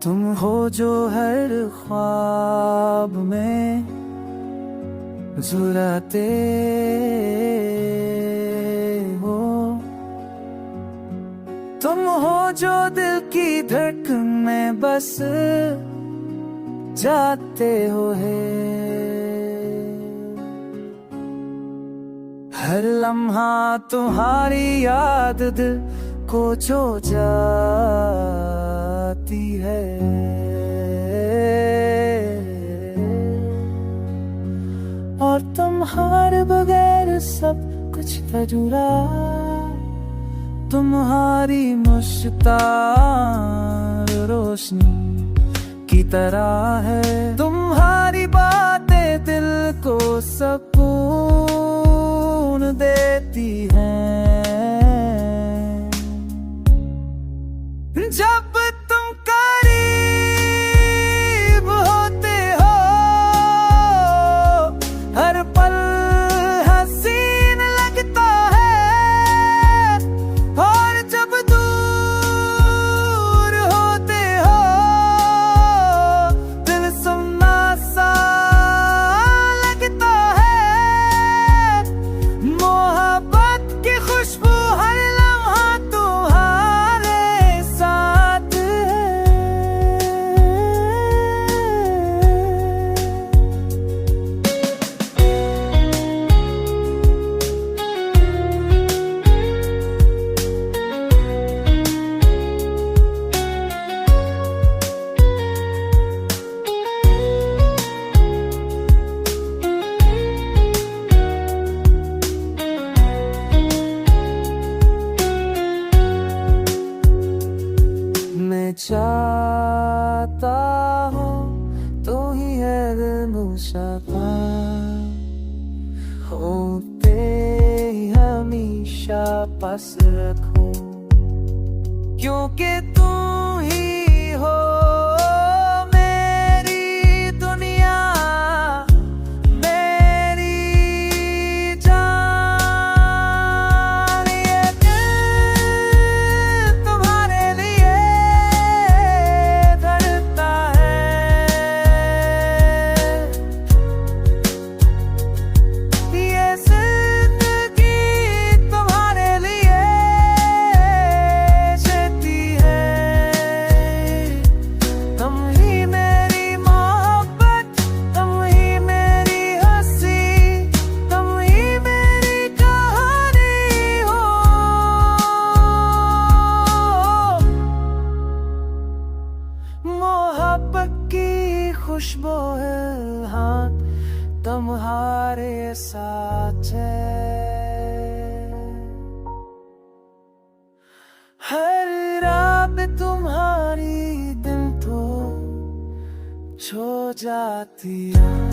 तुम हो जो हर ख्वाब में मुस्कुराते हो, तुम हो जो दिल की धड़कन में बस जाते हो है। हर लम्हा तुम्हारी याद दिल को छू जाती है। और तुम्हारे बगैर सब कुछ अधूरा, तुम्हारी मुस्कान रोशनी की तरह है। तुम्हारी बातें दिल को सुकून देती हैं। जब तुम करीब होते हो, हर पल हसीन लगता है। और जब दूर होते हो, दिल सुन्ना सा लगता है। मोहब्बत की खुशबू हर लम्हा तुम्हारे साथ है। मैं चाहता हूँ तो ही है दिल मुसाफा, होते ही हमेशा पास रखूं, क्योंकि तुम ही हो मेरी दुनिया, मेरी जान। ये दिल तुम्हारे लिए धड़कता है। ये जिंदगी तुम्हारे लिए जीती है। तुम ही मेरी मोहब्बत, तुम ही मेरी हंसी, तुम ही मेरी कहानी हो। मोहब्बत की खुशबू है हाँ तुम्हारे साथ है। हर रात तुम्हारी दिन तो छो जाती है।